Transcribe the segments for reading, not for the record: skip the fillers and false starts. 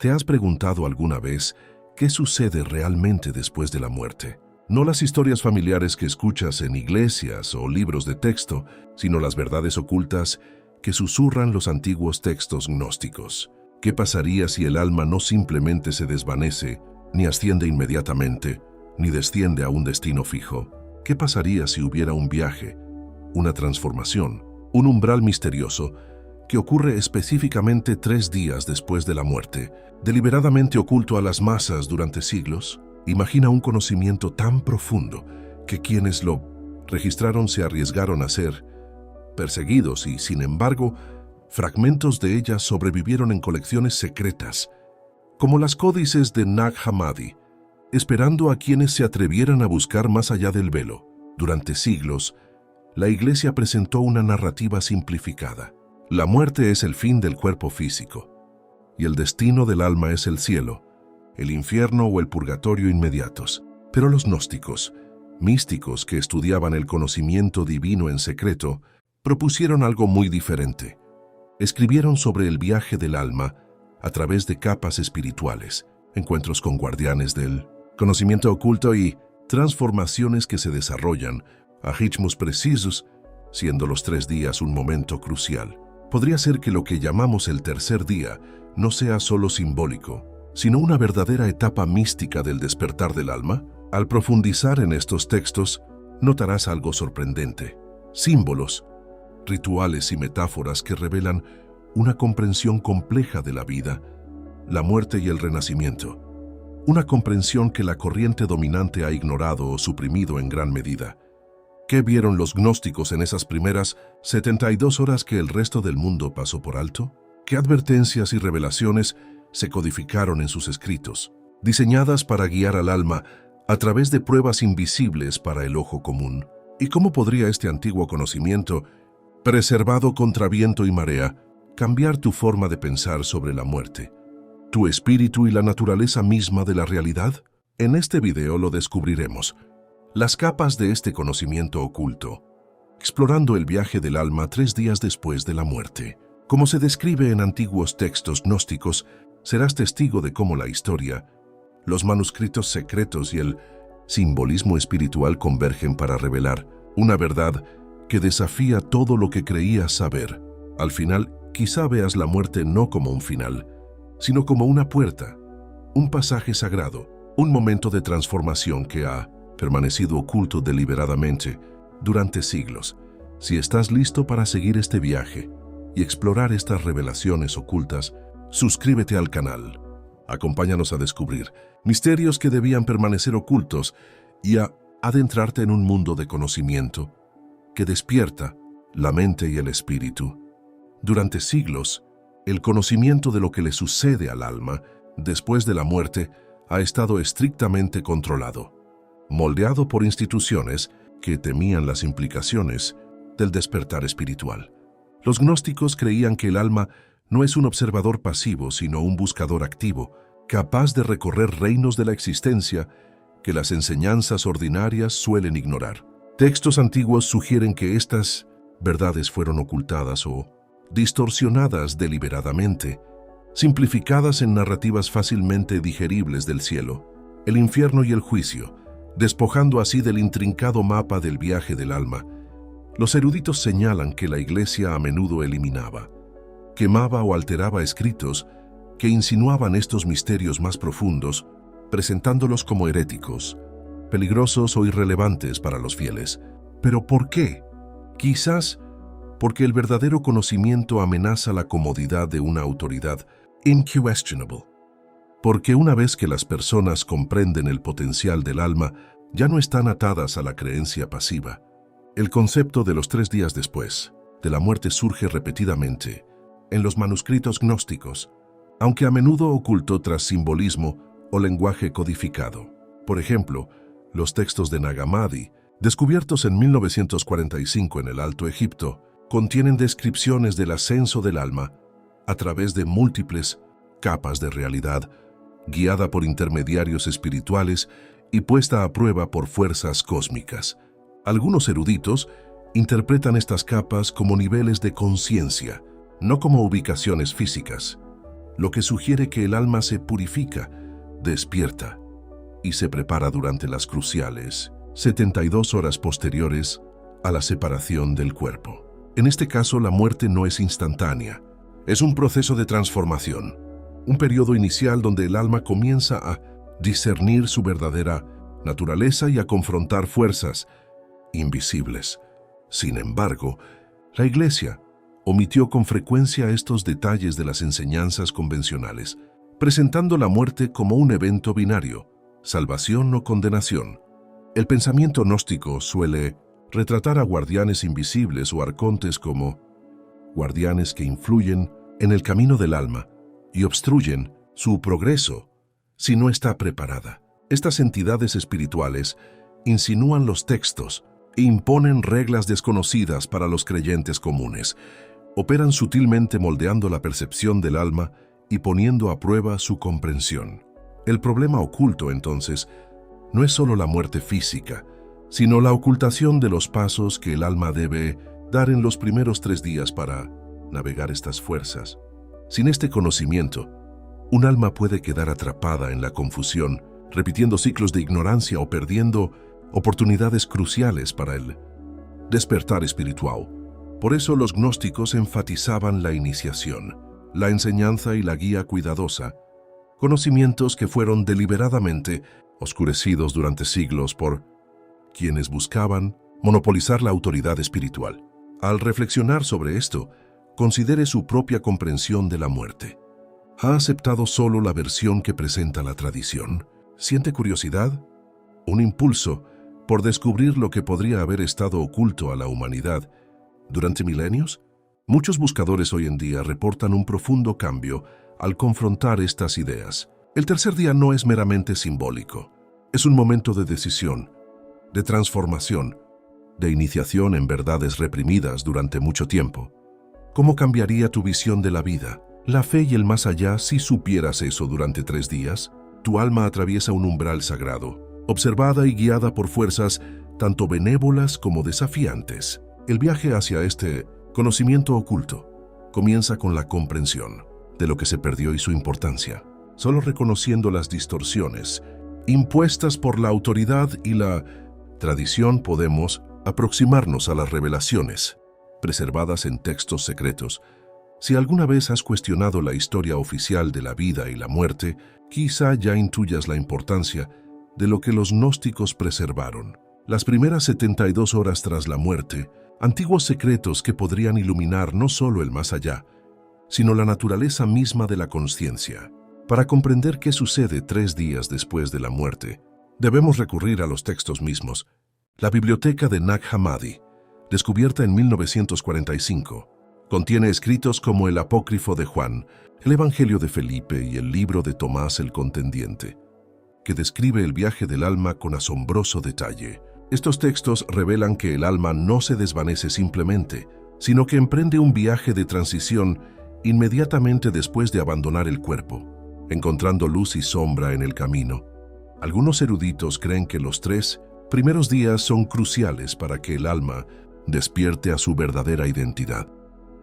¿Te has preguntado alguna vez qué sucede realmente después de la muerte? No las historias familiares que escuchas en iglesias o libros de texto, sino las verdades ocultas que susurran los antiguos textos gnósticos. ¿Qué pasaría si el alma no simplemente se desvanece, ni asciende inmediatamente, ni desciende a un destino fijo? ¿Qué pasaría si hubiera un viaje, una transformación, un umbral misterioso que ocurre específicamente 3 días después de la muerte, deliberadamente oculto a las masas durante siglos? Imagina un conocimiento tan profundo que quienes lo registraron se arriesgaron a ser perseguidos y, sin embargo, fragmentos de ellas sobrevivieron en colecciones secretas, como las códices de Nag Hammadi, esperando a quienes se atrevieran a buscar más allá del velo. Durante siglos, la Iglesia presentó una narrativa simplificada. La muerte es el fin del cuerpo físico, y el destino del alma es el cielo, el infierno o el purgatorio inmediatos. Pero los gnósticos, místicos que estudiaban el conocimiento divino en secreto, propusieron algo muy diferente. Escribieron sobre el viaje del alma a través de capas espirituales, encuentros con guardianes del conocimiento oculto y transformaciones que se desarrollan a ritmos precisos, siendo los 3 días un momento crucial. Podría ser que lo que llamamos el tercer día no sea solo simbólico, sino una verdadera etapa mística del despertar del alma. Al profundizar en estos textos, notarás algo sorprendente: símbolos, rituales y metáforas que revelan una comprensión compleja de la vida, la muerte y el renacimiento. Una comprensión que la corriente dominante ha ignorado o suprimido en gran medida. ¿Qué vieron los gnósticos en esas primeras 72 horas que el resto del mundo pasó por alto? ¿Qué advertencias y revelaciones se codificaron en sus escritos, diseñadas para guiar al alma a través de pruebas invisibles para el ojo común? ¿Y cómo podría este antiguo conocimiento, preservado contra viento y marea, cambiar tu forma de pensar sobre la muerte, tu espíritu y la naturaleza misma de la realidad? En este video lo descubriremos. Las capas de este conocimiento oculto, explorando el viaje del alma 3 días después de la muerte. Como se describe en antiguos textos gnósticos, serás testigo de cómo la historia, los manuscritos secretos y el simbolismo espiritual convergen para revelar una verdad que desafía todo lo que creías saber. Al final, quizá veas la muerte no como un final, sino como una puerta, un pasaje sagrado, un momento de transformación que ha permanecido oculto deliberadamente durante siglos. Si estás listo para seguir este viaje y explorar estas revelaciones ocultas, suscríbete al canal. Acompáñanos a descubrir misterios que debían permanecer ocultos y a adentrarte en un mundo de conocimiento que despierta la mente y el espíritu. Durante siglos, el conocimiento de lo que le sucede al alma después de la muerte ha estado estrictamente controlado, moldeado por instituciones que temían las implicaciones del despertar espiritual. Los gnósticos creían que el alma no es un observador pasivo, sino un buscador activo, capaz de recorrer reinos de la existencia que las enseñanzas ordinarias suelen ignorar. Textos antiguos sugieren que estas verdades fueron ocultadas o distorsionadas deliberadamente, simplificadas en narrativas fácilmente digeribles del cielo, el infierno y el juicio, despojando así del intrincado mapa del viaje del alma. Los eruditos señalan que la Iglesia a menudo eliminaba, quemaba o alteraba escritos que insinuaban estos misterios más profundos, presentándolos como heréticos, peligrosos o irrelevantes para los fieles. ¿Pero por qué? Quizás porque el verdadero conocimiento amenaza la comodidad de una autoridad inquestionable. Porque una vez que las personas comprenden el potencial del alma, ya no están atadas a la creencia pasiva. El concepto de los 3 días después de la muerte surge repetidamente en los manuscritos gnósticos, aunque a menudo oculto tras simbolismo o lenguaje codificado. Por ejemplo, los textos de Nag Hammadi, descubiertos en 1945 en el Alto Egipto, contienen descripciones del ascenso del alma a través de múltiples capas de realidad, guiada por intermediarios espirituales y puesta a prueba por fuerzas cósmicas. Algunos eruditos interpretan estas capas como niveles de conciencia, no como ubicaciones físicas. lo que sugiere que el alma se purifica, despierta y se prepara durante las cruciales 72 horas posteriores a la separación del cuerpo. En este caso, la muerte no es instantánea, es un proceso de transformación, un periodo inicial donde el alma comienza a discernir su verdadera naturaleza y a confrontar fuerzas invisibles. Sin embargo, la Iglesia omitió con frecuencia estos detalles de las enseñanzas convencionales, presentando la muerte como un evento binario, salvación o condenación. El pensamiento gnóstico suele retratar a guardianes invisibles o arcontes como guardianes que influyen en el camino del alma y obstruyen su progreso si no está preparada. Estas entidades espirituales insinúan los textos e imponen reglas desconocidas para los creyentes comunes. Operan sutilmente moldeando la percepción del alma y poniendo a prueba su comprensión. El problema oculto, entonces, no es solo la muerte física, sino la ocultación de los pasos que el alma debe dar en los primeros 3 días para navegar estas fuerzas. Sin este conocimiento, un alma puede quedar atrapada en la confusión, repitiendo ciclos de ignorancia o perdiendo oportunidades cruciales para el despertar espiritual. Por eso los gnósticos enfatizaban la iniciación, la enseñanza y la guía cuidadosa, conocimientos que fueron deliberadamente oscurecidos durante siglos por quienes buscaban monopolizar la autoridad espiritual. Al reflexionar sobre esto, considere su propia comprensión de la muerte. ¿Ha aceptado solo la versión que presenta la tradición? ¿Siente curiosidad? ¿Un impulso por descubrir lo que podría haber estado oculto a la humanidad durante milenios? Muchos buscadores hoy en día reportan un profundo cambio al confrontar estas ideas. El tercer día no es meramente simbólico. Es un momento de decisión, de transformación, de iniciación en verdades reprimidas durante mucho tiempo. ¿Cómo cambiaría tu visión de la vida, la fe y el más allá si supieras eso durante 3 días? Tu alma atraviesa un umbral sagrado, observada y guiada por fuerzas tanto benévolas como desafiantes. El viaje hacia este conocimiento oculto comienza con la comprensión de lo que se perdió y su importancia. Solo reconociendo las distorsiones impuestas por la autoridad y la tradición podemos aproximarnos a las revelaciones preservadas en textos secretos. Si alguna vez has cuestionado la historia oficial de la vida y la muerte, quizá ya intuyas la importancia de lo que los gnósticos preservaron. Las primeras 72 horas tras la muerte, antiguos secretos que podrían iluminar no solo el más allá, sino la naturaleza misma de la consciencia. Para comprender qué sucede 3 días después de la muerte, debemos recurrir a los textos mismos. La biblioteca de Nag Hammadi, descubierta en 1945, contiene escritos como el Apócrifo de Juan, el Evangelio de Felipe y el libro de Tomás el Contendiente, que describe el viaje del alma con asombroso detalle. Estos textos revelan que el alma no se desvanece simplemente, sino que emprende un viaje de transición inmediatamente después de abandonar el cuerpo, encontrando luz y sombra en el camino. Algunos eruditos creen que los 3 primeros días son cruciales para que el alma despierte a su verdadera identidad,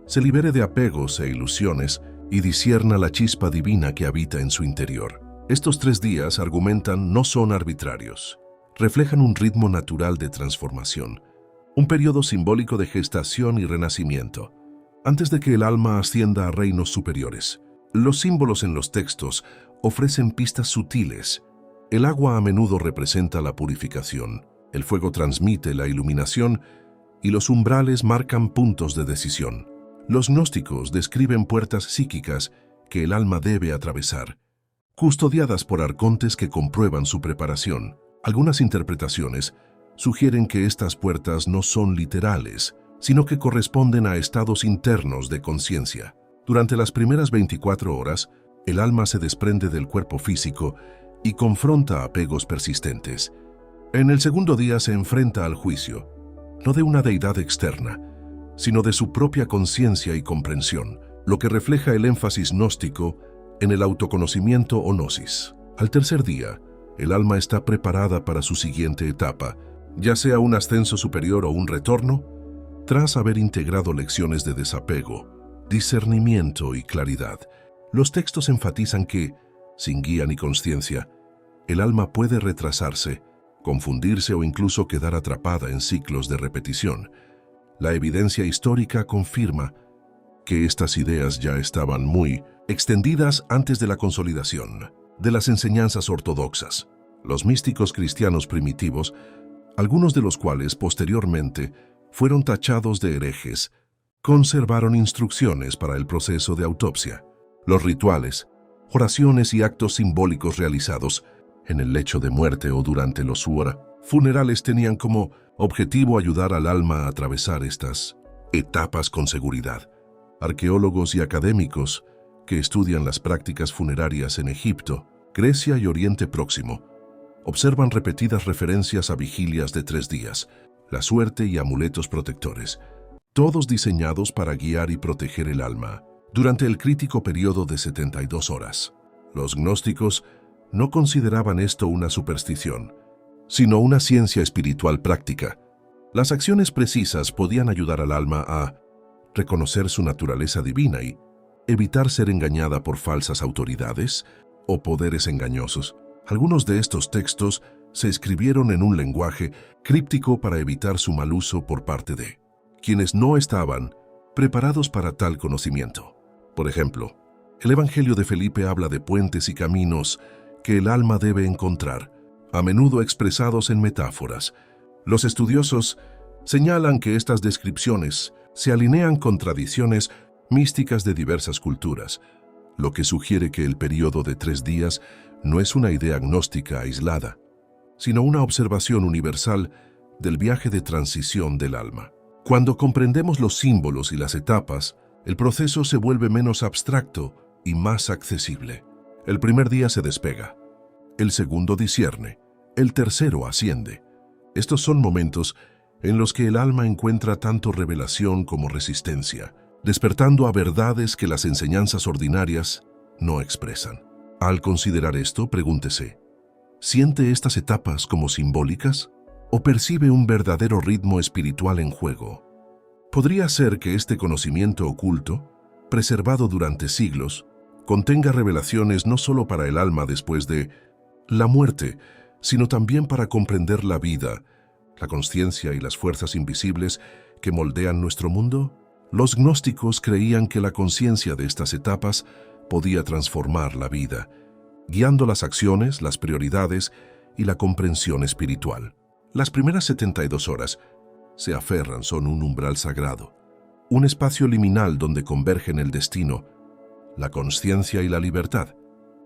se libere de apegos e ilusiones y discierna la chispa divina que habita en su interior. Estos 3 días, argumentan, no son arbitrarios. Reflejan un ritmo natural de transformación, un periodo simbólico de gestación y renacimiento, antes de que el alma ascienda a reinos superiores. Los símbolos en los textos ofrecen pistas sutiles. El agua a menudo representa la purificación, el fuego transmite la iluminación y los umbrales marcan puntos de decisión. Los gnósticos describen puertas psíquicas que el alma debe atravesar, custodiadas por arcontes que comprueban su preparación. Algunas interpretaciones sugieren que estas puertas no son literales, sino que corresponden a estados internos de conciencia. Durante las primeras 24 horas, el alma se desprende del cuerpo físico y confronta apegos persistentes. En el segundo día se enfrenta al juicio, no de una deidad externa, sino de su propia conciencia y comprensión, lo que refleja el énfasis gnóstico en el autoconocimiento o gnosis. Al tercer día, el alma está preparada para su siguiente etapa, ya sea un ascenso superior o un retorno, tras haber integrado lecciones de desapego, discernimiento y claridad. Los textos enfatizan que, sin guía ni conciencia, el alma puede retrasarse, confundirse o incluso quedar atrapada en ciclos de repetición. La evidencia histórica confirma que estas ideas ya estaban muy extendidas antes de la consolidación de las enseñanzas ortodoxas. Los místicos cristianos primitivos, algunos de los cuales posteriormente fueron tachados de herejes, conservaron instrucciones para el proceso de autopsia. Los rituales, oraciones y actos simbólicos realizados en el lecho de muerte o durante los funerales tenían como objetivo ayudar al alma a atravesar estas etapas con seguridad. Arqueólogos y académicos que estudian las prácticas funerarias en Egipto, Grecia y Oriente Próximo observan repetidas referencias a vigilias de 3 días, la suerte y amuletos protectores, todos diseñados para guiar y proteger el alma durante el crítico periodo de 72 horas. Los gnósticos no consideraban esto una superstición, sino una ciencia espiritual práctica. Las acciones precisas podían ayudar al alma a reconocer su naturaleza divina y evitar ser engañada por falsas autoridades o poderes engañosos. Algunos de estos textos se escribieron en un lenguaje críptico para evitar su mal uso por parte de quienes no estaban preparados para tal conocimiento. Por ejemplo, el Evangelio de Felipe habla de puentes y caminos que el alma debe encontrar, a menudo expresados en metáforas. Los estudiosos señalan que estas descripciones se alinean con tradiciones místicas de diversas culturas, lo que sugiere que el periodo de 3 días no es una idea gnóstica aislada, sino una observación universal del viaje de transición del alma. Cuando comprendemos los símbolos y las etapas, el proceso se vuelve menos abstracto y más accesible. El primer día se despega, el segundo discierne, el tercero asciende. Estos son momentos en los que el alma encuentra tanto revelación como resistencia, despertando a verdades que las enseñanzas ordinarias no expresan. Al considerar esto, pregúntese, ¿siente estas etapas como simbólicas o percibe un verdadero ritmo espiritual en juego? Podría ser que este conocimiento oculto, preservado durante siglos, contenga revelaciones no solo para el alma después de la muerte, sino también para comprender la vida, la consciencia y las fuerzas invisibles que moldean nuestro mundo. Los gnósticos creían que la conciencia de estas etapas podía transformar la vida, guiando las acciones, las prioridades y la comprensión espiritual. Las primeras 72 horas se aferran son un umbral sagrado, un espacio liminal donde convergen el destino, la conciencia y la libertad.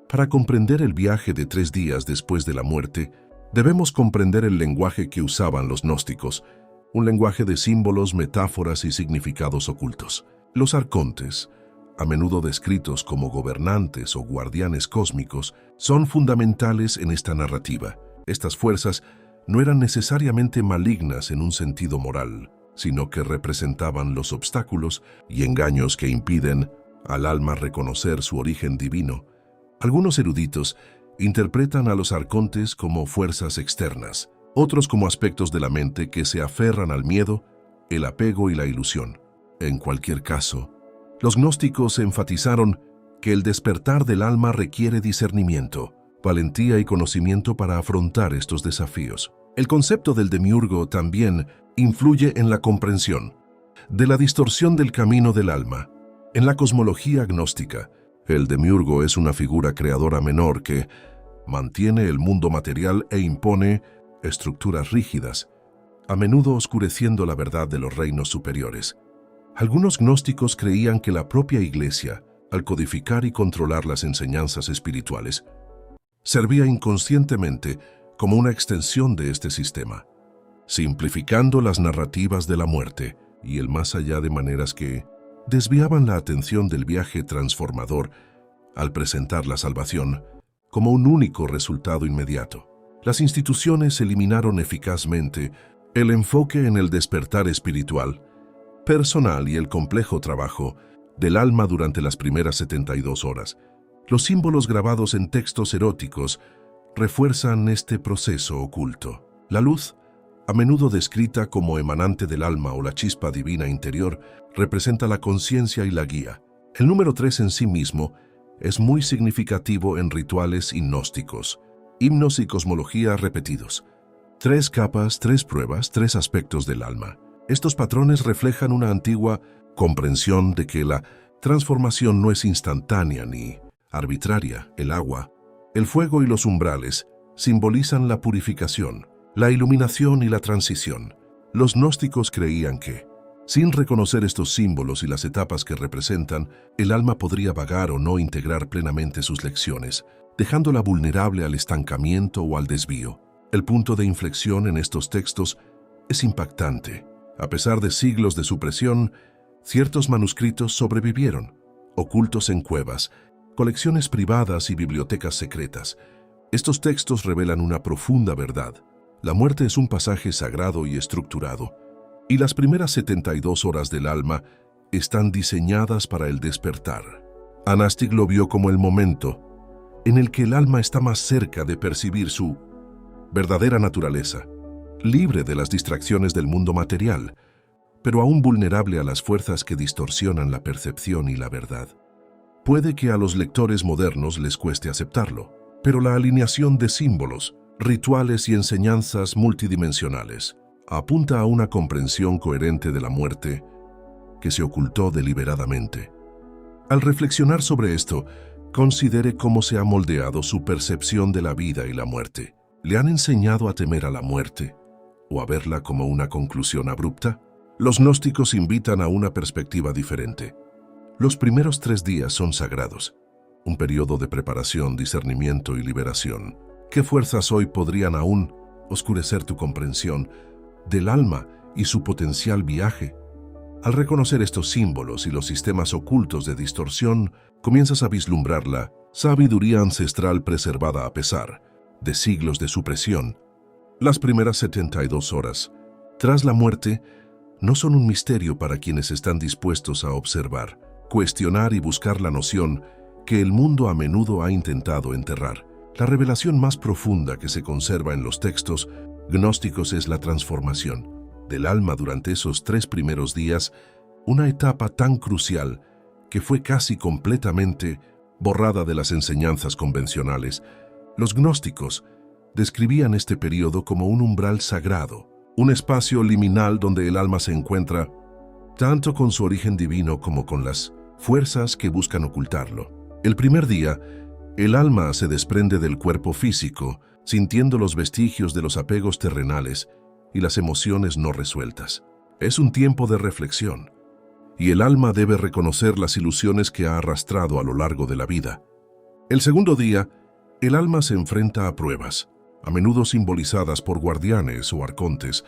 Para comprender el viaje de 3 días después de la muerte, debemos comprender el lenguaje que usaban los gnósticos, un lenguaje de símbolos, metáforas y significados ocultos. Los arcontes, a menudo descritos como gobernantes o guardianes cósmicos, son fundamentales en esta narrativa. Estas fuerzas no eran necesariamente malignas en un sentido moral, sino que representaban los obstáculos y engaños que impiden al alma reconocer su origen divino. Algunos eruditos interpretan a los arcontes como fuerzas externas, otros como aspectos de la mente que se aferran al miedo, el apego y la ilusión. En cualquier caso, los gnósticos enfatizaron que el despertar del alma requiere discernimiento, valentía y conocimiento para afrontar estos desafíos. El concepto del demiurgo también influye en la comprensión de la distorsión del camino del alma. En la cosmología gnóstica, el demiurgo es una figura creadora menor que mantiene el mundo material e impone estructuras rígidas, a menudo oscureciendo la verdad de los reinos superiores. Algunos gnósticos creían que la propia Iglesia, al codificar y controlar las enseñanzas espirituales, servía inconscientemente como una extensión de este sistema, simplificando las narrativas de la muerte y el más allá de maneras que desviaban la atención del viaje transformador al presentar la salvación como un único resultado inmediato. Las instituciones eliminaron eficazmente el enfoque en el despertar espiritual, personal y el complejo trabajo del alma durante las primeras 72 horas. Los símbolos grabados en textos eróticos refuerzan este proceso oculto. La luz, a menudo descrita como emanante del alma o la chispa divina interior, representa la conciencia y la guía. El número 3 en sí mismo es muy significativo en rituales gnósticos, himnos y cosmología repetidos. 3 capas, 3 pruebas, 3 aspectos del alma. Estos patrones reflejan una antigua comprensión de que la transformación no es instantánea ni arbitraria. El agua, el fuego y los umbrales simbolizan la purificación, la iluminación y la transición. Los gnósticos creían que, sin reconocer estos símbolos y las etapas que representan, el alma podría vagar o no integrar plenamente sus lecciones, dejándola vulnerable al estancamiento o al desvío. El punto de inflexión en estos textos es impactante. A pesar de siglos de supresión, ciertos manuscritos sobrevivieron, ocultos en cuevas, colecciones privadas y bibliotecas secretas. Estos textos revelan una profunda verdad. La muerte es un pasaje sagrado y estructurado, y las primeras 72 horas del alma están diseñadas para el despertar. Anastig lo vio como el momento en el que el alma está más cerca de percibir su verdadera naturaleza, libre de las distracciones del mundo material, pero aún vulnerable a las fuerzas que distorsionan la percepción y la verdad. Puede que a los lectores modernos les cueste aceptarlo, pero la alineación de símbolos, rituales y enseñanzas multidimensionales apunta a una comprensión coherente de la muerte que se ocultó deliberadamente. Al reflexionar sobre esto, considere cómo se ha moldeado su percepción de la vida y la muerte. ¿Le han enseñado a temer a la muerte o a verla como una conclusión abrupta? Los gnósticos invitan a una perspectiva diferente. Los primeros 3 días son sagrados, un periodo de preparación, discernimiento y liberación. ¿Qué fuerzas hoy podrían aún oscurecer tu comprensión del alma y su potencial viaje? Al reconocer estos símbolos y los sistemas ocultos de distorsión, comienzas a vislumbrar la sabiduría ancestral preservada a pesar de siglos de supresión. Las primeras 72 horas, tras la muerte, no son un misterio para quienes están dispuestos a observar, cuestionar y buscar la noción que el mundo a menudo ha intentado enterrar. La revelación más profunda que se conserva en los textos gnósticos es la transformación del alma durante esos 3 primeros días, una etapa tan crucial que fue casi completamente borrada de las enseñanzas convencionales. Los gnósticos describían este periodo como un umbral sagrado, un espacio liminal donde el alma se encuentra tanto con su origen divino como con las fuerzas que buscan ocultarlo. El primer día, el alma se desprende del cuerpo físico, sintiendo los vestigios de los apegos terrenales y las emociones no resueltas. Es un tiempo de reflexión, y el alma debe reconocer las ilusiones que ha arrastrado a lo largo de la vida. El segundo día, el alma se enfrenta a pruebas, a menudo simbolizadas por guardianes o arcontes,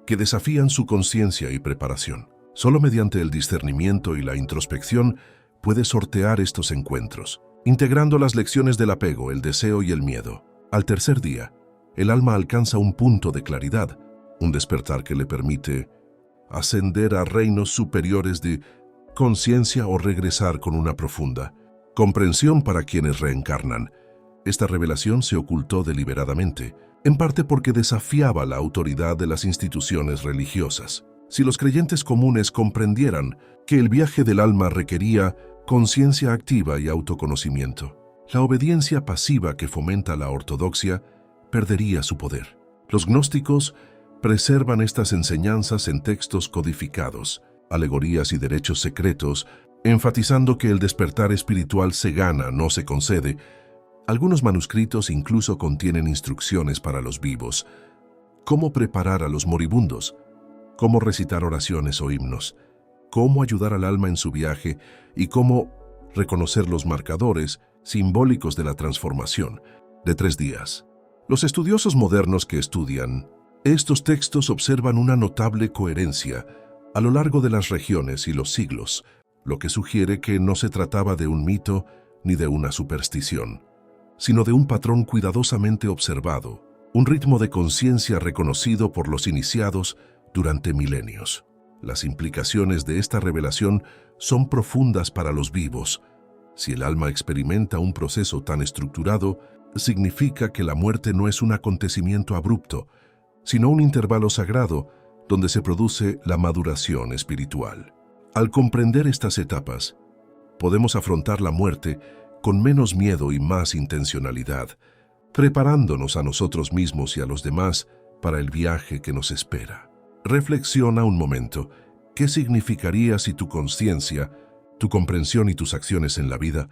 que desafían su conciencia y preparación. Solo mediante el discernimiento y la introspección puede sortear estos encuentros, integrando las lecciones del apego, el deseo y el miedo. Al tercer día, el alma alcanza un punto de claridad, un despertar que le permite ascender a reinos superiores de conciencia o regresar con una profunda comprensión para quienes reencarnan. Esta revelación se ocultó deliberadamente, en parte porque desafiaba la autoridad de las instituciones religiosas. Si los creyentes comunes comprendieran que el viaje del alma requería conciencia activa y autoconocimiento, la obediencia pasiva que fomenta la ortodoxia perdería su poder. Los gnósticos preservan estas enseñanzas en textos codificados, alegorías y derechos secretos, enfatizando que el despertar espiritual se gana, no se concede. Algunos manuscritos incluso contienen instrucciones para los vivos, cómo preparar a los moribundos, cómo recitar oraciones o himnos, cómo ayudar al alma en su viaje y cómo reconocer los marcadores simbólicos de la transformación de 3 días. Los estudiosos modernos que estudian estos textos observan una notable coherencia a lo largo de las regiones y los siglos, lo que sugiere que no se trataba de un mito ni de una superstición, sino de un patrón cuidadosamente observado, un ritmo de conciencia reconocido por los iniciados durante milenios. Las implicaciones de esta revelación son profundas para los vivos. Si el alma experimenta un proceso tan estructurado, significa que la muerte no es un acontecimiento abrupto, sino un intervalo sagrado donde se produce la maduración espiritual. Al comprender estas etapas, podemos afrontar la muerte con menos miedo y más intencionalidad, preparándonos a nosotros mismos y a los demás para el viaje que nos espera. Reflexiona un momento. ¿Qué significaría si tu conciencia, tu comprensión y tus acciones en la vida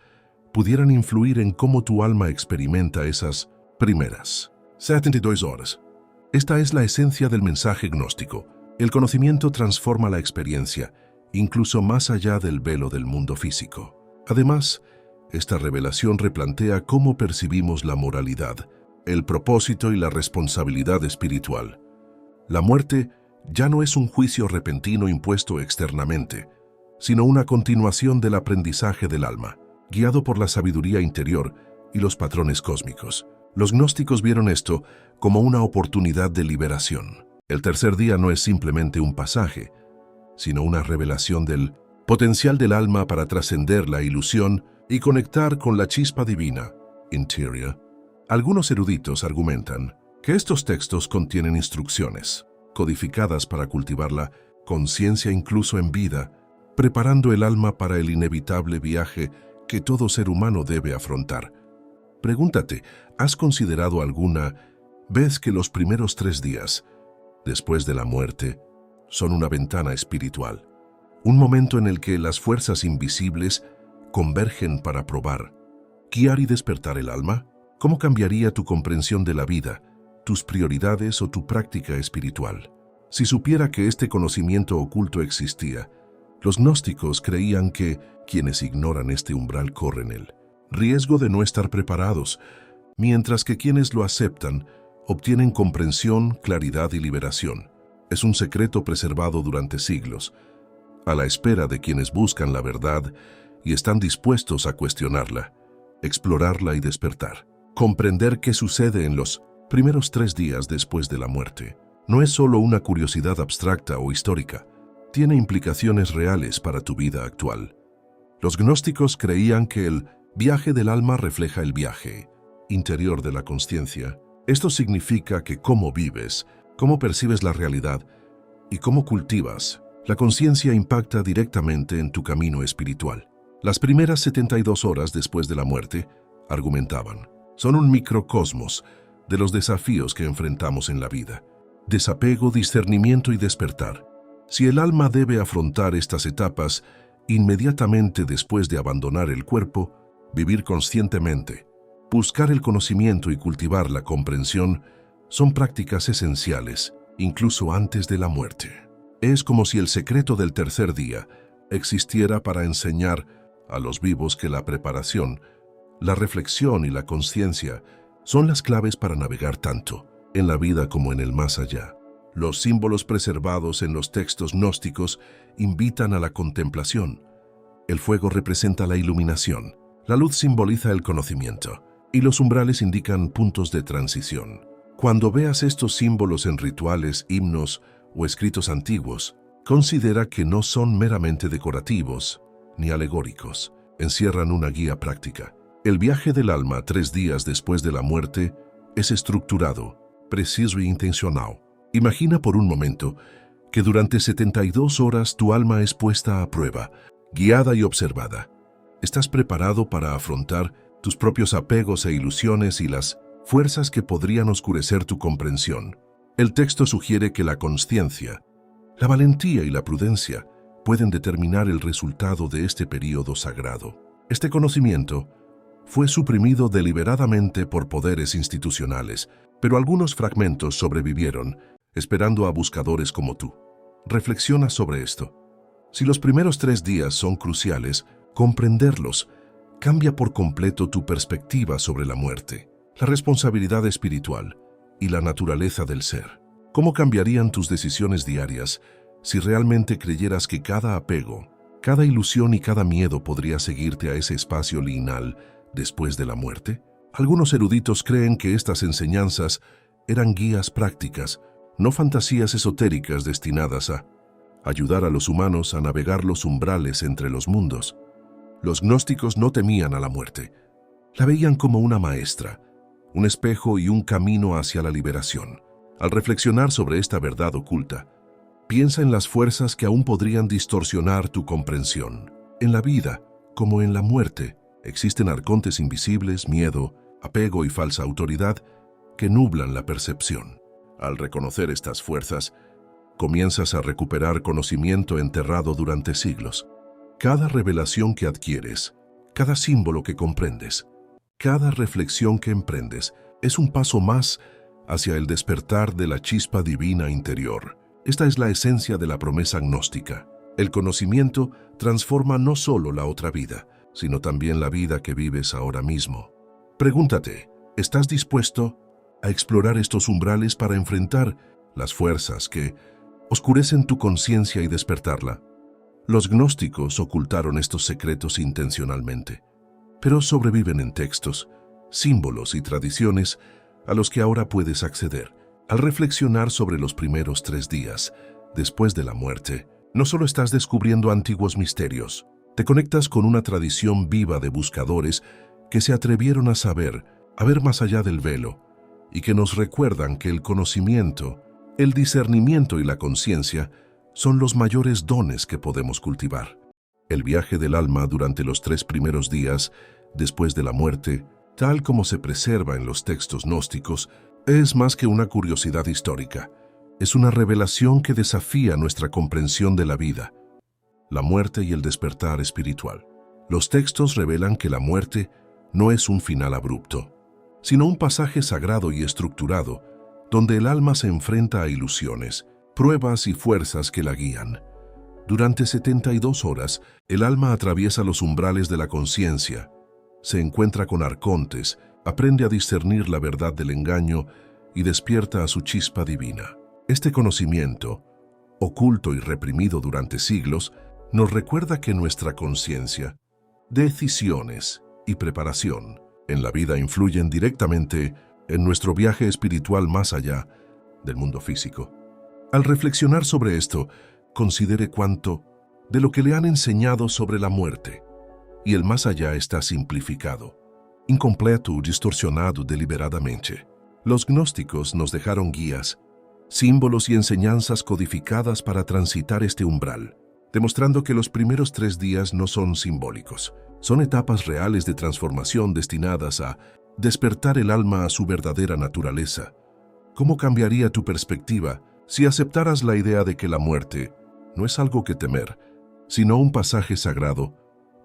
pudieran influir en cómo tu alma experimenta esas primeras 72 horas? Esta es la esencia del mensaje gnóstico. El conocimiento transforma la experiencia, incluso más allá del velo del mundo físico. Además, esta revelación replantea cómo percibimos la moralidad, el propósito y la responsabilidad espiritual. La muerte ya no es un juicio repentino impuesto externamente, sino una continuación del aprendizaje del alma, guiado por la sabiduría interior y los patrones cósmicos. Los gnósticos vieron esto como una oportunidad de liberación. El tercer día no es simplemente un pasaje, sino una revelación del potencial del alma para trascender la ilusión y conectar con la chispa divina, interior. Algunos eruditos argumentan que estos textos contienen instrucciones, codificadas para cultivar la conciencia incluso en vida, preparando el alma para el inevitable viaje que todo ser humano debe afrontar. Pregúntate, ¿has considerado alguna vez que los primeros 3 días, después de la muerte, son una ventana espiritual? Un momento en el que las fuerzas invisibles convergen para probar, guiar y despertar el alma. ¿Cómo cambiaría tu comprensión de la vida, tus prioridades o tu práctica espiritual? Si supiera que este conocimiento oculto existía, los gnósticos creían que quienes ignoran este umbral corren el riesgo de no estar preparados, mientras que quienes lo aceptan obtienen comprensión, claridad y liberación. Es un secreto preservado durante siglos, a la espera de quienes buscan la verdad y están dispuestos a cuestionarla, explorarla y despertar. Comprender qué sucede en los primeros 3 días después de la muerte no es solo una curiosidad abstracta o histórica, tiene implicaciones reales para tu vida actual. Los gnósticos creían que el viaje del alma refleja el viaje interior de la consciencia. Esto significa que cómo vives, cómo percibes la realidad y cómo cultivas la conciencia impacta directamente en tu camino espiritual. Las primeras 72 horas después de la muerte, argumentaban, son un microcosmos de los desafíos que enfrentamos en la vida. Desapego, discernimiento y despertar. Si el alma debe afrontar estas etapas inmediatamente después de abandonar el cuerpo, vivir conscientemente, buscar el conocimiento y cultivar la comprensión son prácticas esenciales, incluso antes de la muerte. Es como si el secreto del tercer día existiera para enseñar a los vivos que la preparación, la reflexión y la conciencia son las claves para navegar tanto en la vida como en el más allá. Los símbolos preservados en los textos gnósticos invitan a la contemplación. El fuego representa la iluminación, la luz simboliza el conocimiento y los umbrales indican puntos de transición. Cuando veas estos símbolos en rituales, himnos o escritos antiguos, considera que no son meramente decorativos ni alegóricos, encierran una guía práctica. El viaje del alma 3 días después de la muerte es estructurado, preciso e intencional. Imagina por un momento que durante 72 horas tu alma es puesta a prueba, guiada y observada. Estás preparado para afrontar tus propios apegos e ilusiones y las fuerzas que podrían oscurecer tu comprensión. El texto sugiere que la consciencia, la valentía y la prudencia pueden determinar el resultado de este período sagrado. Este conocimiento fue suprimido deliberadamente por poderes institucionales, pero algunos fragmentos sobrevivieron, esperando a buscadores como tú. Reflexiona sobre esto. Si los primeros 3 días son cruciales, comprenderlos cambia por completo tu perspectiva sobre la muerte, la responsabilidad espiritual y la naturaleza del ser. ¿Cómo cambiarían tus decisiones diarias si realmente creyeras que cada apego, cada ilusión y cada miedo podría seguirte a ese espacio liminal después de la muerte? Algunos eruditos creen que estas enseñanzas eran guías prácticas, no fantasías esotéricas destinadas a ayudar a los humanos a navegar los umbrales entre los mundos. Los gnósticos no temían a la muerte. La veían como una maestra, un espejo y un camino hacia la liberación. Al reflexionar sobre esta verdad oculta, piensa en las fuerzas que aún podrían distorsionar tu comprensión. En la vida, como en la muerte, Existen arcontes invisibles, miedo, apego y falsa autoridad que nublan la percepción. Al reconocer estas fuerzas, comienzas a recuperar conocimiento enterrado durante siglos. Cada revelación que adquieres, cada símbolo que comprendes, cada reflexión que emprendes, es un paso más hacia el despertar de la chispa divina interior. Esta es la esencia de la promesa gnóstica. El conocimiento transforma no solo la otra vida, sino también la vida que vives ahora mismo. Pregúntate, ¿estás dispuesto a explorar estos umbrales para enfrentar las fuerzas que oscurecen tu conciencia y despertarla? Los gnósticos ocultaron estos secretos intencionalmente, pero sobreviven en textos, símbolos y tradiciones a los que ahora puedes acceder. Al reflexionar sobre los primeros 3 días después de la muerte, no solo estás descubriendo antiguos misterios, te conectas con una tradición viva de buscadores que se atrevieron a ver más allá del velo, y que nos recuerdan que el conocimiento, el discernimiento y la conciencia son los mayores dones que podemos cultivar. El viaje del alma durante los 3 primeros días después de la muerte, tal como se preserva en los textos gnósticos, es más que una curiosidad histórica. Es una revelación que desafía nuestra comprensión de la vida, la muerte y el despertar espiritual. Los textos revelan que la muerte no es un final abrupto, sino un pasaje sagrado y estructurado, donde el alma se enfrenta a ilusiones, pruebas y fuerzas que la guían. Durante 72 horas, el alma atraviesa los umbrales de la conciencia, se encuentra con arcontes, aprende a discernir la verdad del engaño y despierta a su chispa divina. Este conocimiento, oculto y reprimido durante siglos, nos recuerda que nuestra conciencia, decisiones y preparación en la vida influyen directamente en nuestro viaje espiritual más allá del mundo físico. Al reflexionar sobre esto, considere cuánto de lo que le han enseñado sobre la muerte y el más allá está simplificado, incompleto o distorsionado deliberadamente. Los gnósticos nos dejaron guías, símbolos y enseñanzas codificadas para transitar este umbral, demostrando que los primeros 3 días no son simbólicos, son etapas reales de transformación destinadas a despertar el alma a su verdadera naturaleza. ¿Cómo cambiaría tu perspectiva si aceptaras la idea de que la muerte no es algo que temer, sino un pasaje sagrado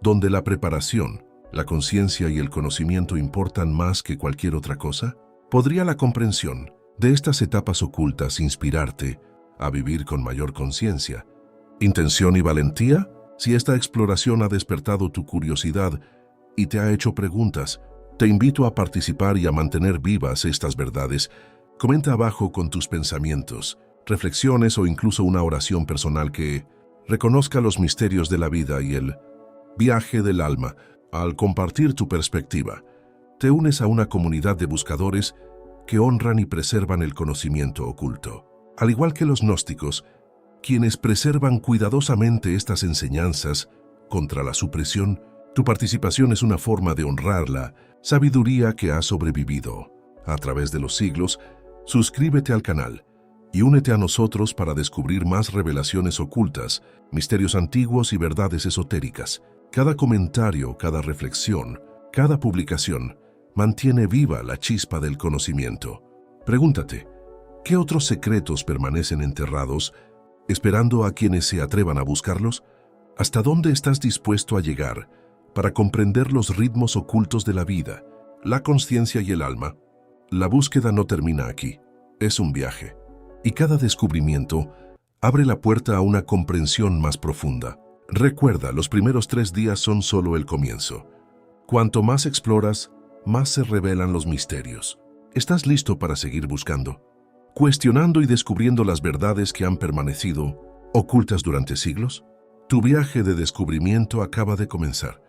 donde la preparación, la conciencia y el conocimiento importan más que cualquier otra cosa? ¿Podría la comprensión de estas etapas ocultas inspirarte a vivir con mayor conciencia, intención y valentía? Si esta exploración ha despertado tu curiosidad y te ha hecho preguntas, te invito a participar y a mantener vivas estas verdades. Comenta abajo con tus pensamientos, reflexiones o incluso una oración personal que reconozca los misterios de la vida y el viaje del alma. Al compartir tu perspectiva, te unes a una comunidad de buscadores que honran y preservan el conocimiento oculto. Al igual que los gnósticos, quienes preservan cuidadosamente estas enseñanzas contra la supresión, tu participación es una forma de honrar la sabiduría que ha sobrevivido a través de los siglos. Suscríbete al canal y únete a nosotros para descubrir más revelaciones ocultas, misterios antiguos y verdades esotéricas. Cada comentario, cada reflexión, cada publicación mantiene viva la chispa del conocimiento. Pregúntate, ¿qué otros secretos permanecen enterrados, esperando a quienes se atrevan a buscarlos? ¿Hasta dónde estás dispuesto a llegar para comprender los ritmos ocultos de la vida, la conciencia y el alma? La búsqueda no termina aquí, es un viaje, y cada descubrimiento abre la puerta a una comprensión más profunda. Recuerda, los primeros 3 días son solo el comienzo. Cuanto más exploras, más se revelan los misterios. ¿Estás listo para seguir buscando, cuestionando y descubriendo las verdades que han permanecido ocultas durante siglos? Tu viaje de descubrimiento acaba de comenzar.